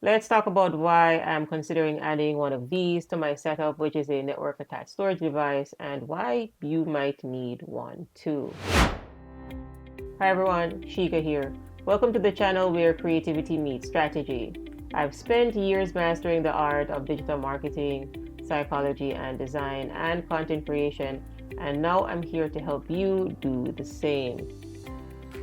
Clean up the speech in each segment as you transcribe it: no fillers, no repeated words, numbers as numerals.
let's talk about why I'm considering adding one of these to my setup, which is a network attached storage device, and why you might need one too. Hi everyone, Shika here. Welcome to the channel where creativity meets strategy. I've spent years mastering the art of digital marketing, psychology and design, and content creation, and now I'm here to help you do the same.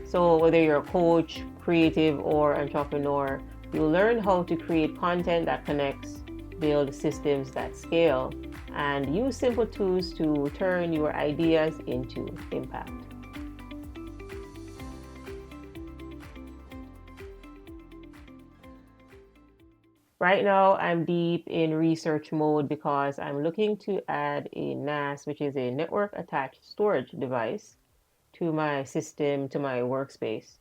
So whether you're a coach, creative, or entrepreneur, you'll learn how to create content that connects, build systems that scale, and use simple tools to turn your ideas into impact. Right now, I'm deep in research mode because I'm looking to add a NAS, which is a network attached storage device, to my system, to my workspace.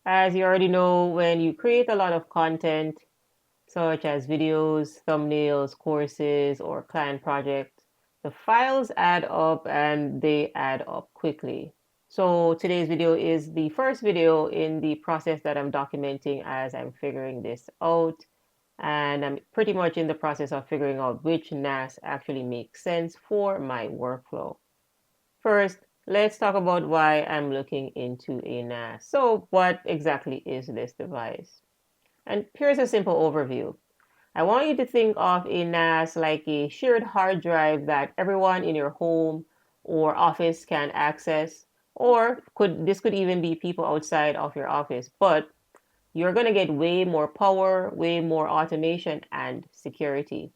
As you already know, when you create a lot of content, such as videos, thumbnails, courses, or client projects, the files add up and they add up quickly. So today's video is the first video in the process that I'm documenting as I'm figuring this out. And I'm pretty much in the process of figuring out which NAS actually makes sense for my workflow. First, let's talk about why I'm looking into a NAS. So what exactly is this device? And here's a simple overview. I want you to think of a NAS like a shared hard drive that everyone in your home or office can access, or this could even be people outside of your office, but you're going to get way more power, way more automation, and security.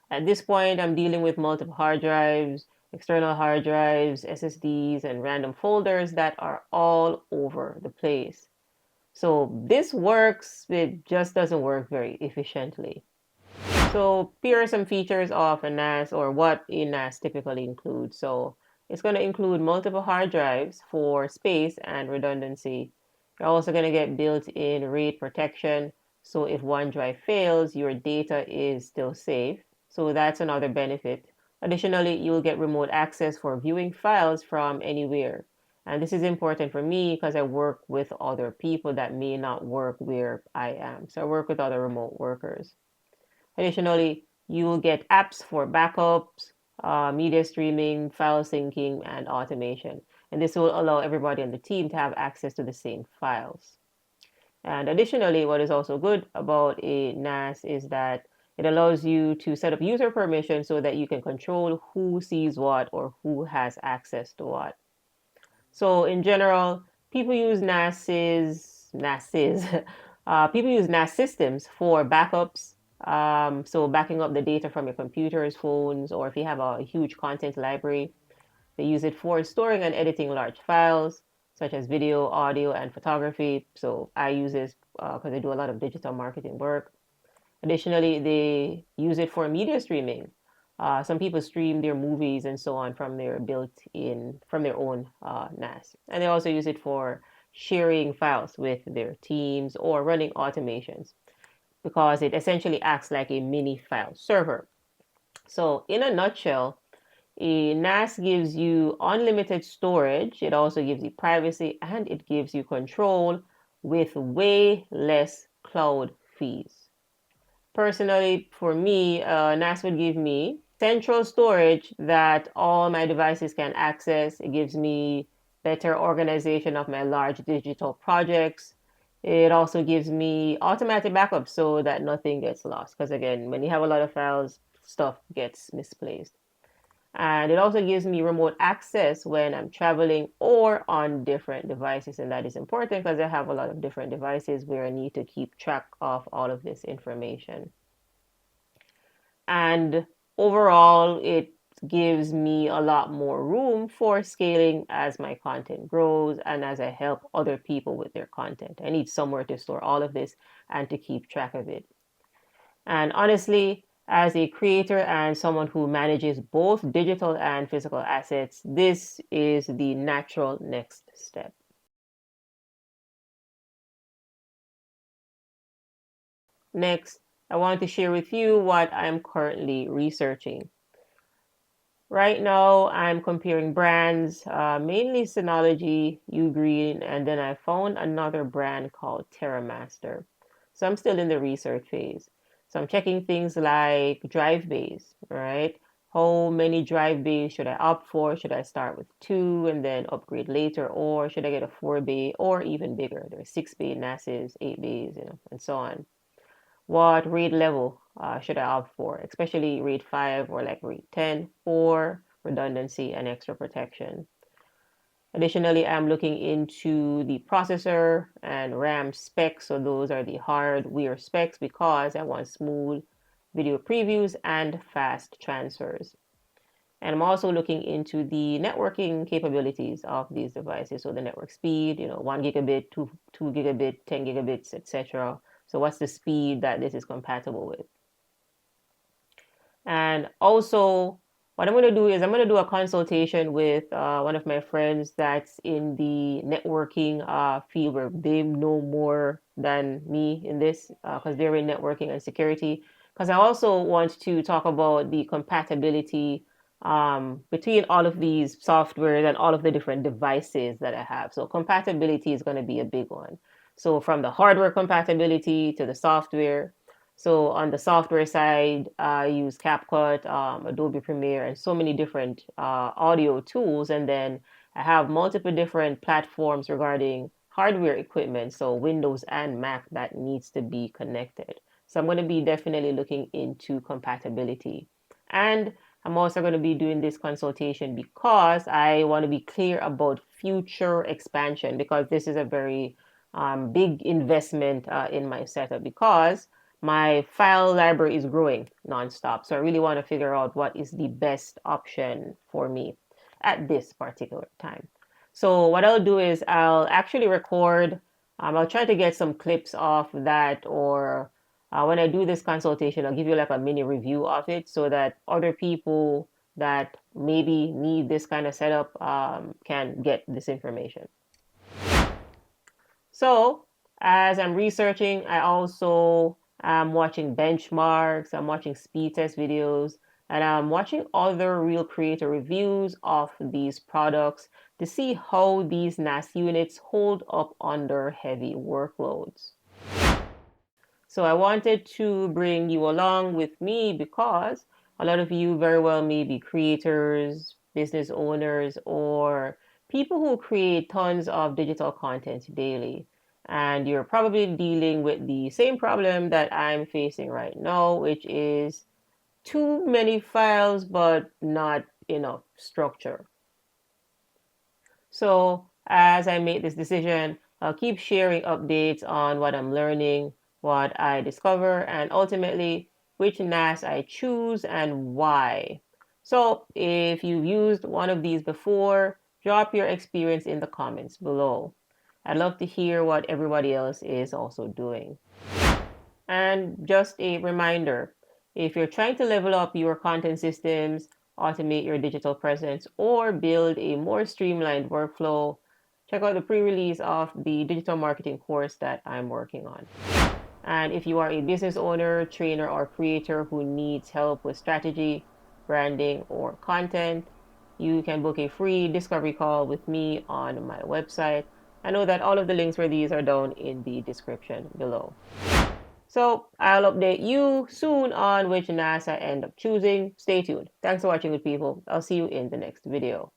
At this point, I'm dealing with multiple hard drives, external hard drives, SSDs, and random folders that are all over the place. So this works, it just doesn't work very efficiently. So here are some features of a NAS, or what a NAS typically includes. So it's going to include multiple hard drives for space and redundancy. You're also going to get built-in RAID protection. So if one drive fails, your data is still safe. So that's another benefit. Additionally, you'll get remote access for viewing files from anywhere. And this is important for me because I work with other people that may not work where I am. So I work with other remote workers. Additionally, you will get apps for backups, media streaming, file syncing, and automation. And this will allow everybody on the team to have access to the same files. And additionally, what is also good about a NAS is that it allows you to set up user permission so that you can control who sees what or who has access to what. So in general, people use people use NAS systems for backups. So backing up the data from your computers, phones, or if you have a huge content library, they use it for storing and editing large files, such as video, audio, and photography. So I use this because I do a lot of digital marketing work. Additionally, they use it for media streaming. Some people stream their movies and so on from their own NAS. And they also use it for sharing files with their teams or running automations because it essentially acts like a mini file server. So in a nutshell, a NAS gives you unlimited storage. It also gives you privacy and it gives you control with way less cloud fees. Personally, for me, NAS would give me central storage that all my devices can access. It gives me better organization of my large digital projects. It also gives me automatic backups so that nothing gets lost. Because again, when you have a lot of files, stuff gets misplaced. And it also gives me remote access when I'm traveling or on different devices. And that is important because I have a lot of different devices where I need to keep track of all of this information. And overall, it gives me a lot more room for scaling as my content grows and as I help other people with their content. I need somewhere to store all of this and to keep track of it. And honestly, as a creator and someone who manages both digital and physical assets, this is the natural next step. Next, I want to share with you what I'm currently researching. Right now, I'm comparing brands, mainly Synology, Ugreen, and then I found another brand called TerraMaster. So I'm still in the research phase. So I'm checking things like drive bays, right? How many drive bays should I opt for? Should I start with two and then upgrade later? Or should I get a 4 bay or even bigger? There's 6 bay NASs, 8 bays, and so on. What RAID level should I opt for, especially RAID 5 or like RAID 10 for redundancy and extra protection. Additionally, I'm looking into the processor and RAM specs. So those are the hardware specs because I want smooth video previews and fast transfers. And I'm also looking into the networking capabilities of these devices. So the network speed, 1 gigabit, 2 gigabit, 10 gigabits, etc. So what's the speed that this is compatible with? And also, what I'm going to do is I'm going to do a consultation with one of my friends that's in the networking field where they know more than me in this because they're in networking and security. Because I also want to talk about the compatibility between all of these softwares and all of the different devices that I have. So compatibility is going to be a big one. So from the hardware compatibility to the software. So on the software side, I use CapCut, Adobe Premiere, and so many different audio tools. And then I have multiple different platforms regarding hardware equipment, so Windows and Mac that needs to be connected. So I'm going to be definitely looking into compatibility. And I'm also going to be doing this consultation because I want to be clear about future expansion because this is a very big investment in my setup because my file library is growing nonstop. So I really want to figure out what is the best option for me at this particular time. So what I'll do is I'll actually record, I'll try to get some clips of that or when I do this consultation, I'll give you like a mini review of it so that other people that maybe need this kind of setup can get this information. So as I'm researching, I also am watching benchmarks, I'm watching speed test videos, and I'm watching other real creator reviews of these products to see how these NAS units hold up under heavy workloads. So I wanted to bring you along with me because a lot of you very well may be creators, business owners, or people who create tons of digital content daily. And you're probably dealing with the same problem that I'm facing right now, which is too many files, but not enough structure. So as I make this decision, I'll keep sharing updates on what I'm learning, what I discover, and ultimately which NAS I choose and why. So if you've used one of these before, drop your experience in the comments below. I'd love to hear what everybody else is also doing. And just a reminder, if you're trying to level up your content systems, automate your digital presence, or build a more streamlined workflow, check out the pre-release of the digital marketing course that I'm working on. And if you are a business owner, trainer, or creator who needs help with strategy, branding, or content, you can book a free discovery call with me on my website. I know that all of the links for these are down in the description below. So I'll update you soon on which NAS I end up choosing. Stay tuned. Thanks for watching, good people. I'll see you in the next video.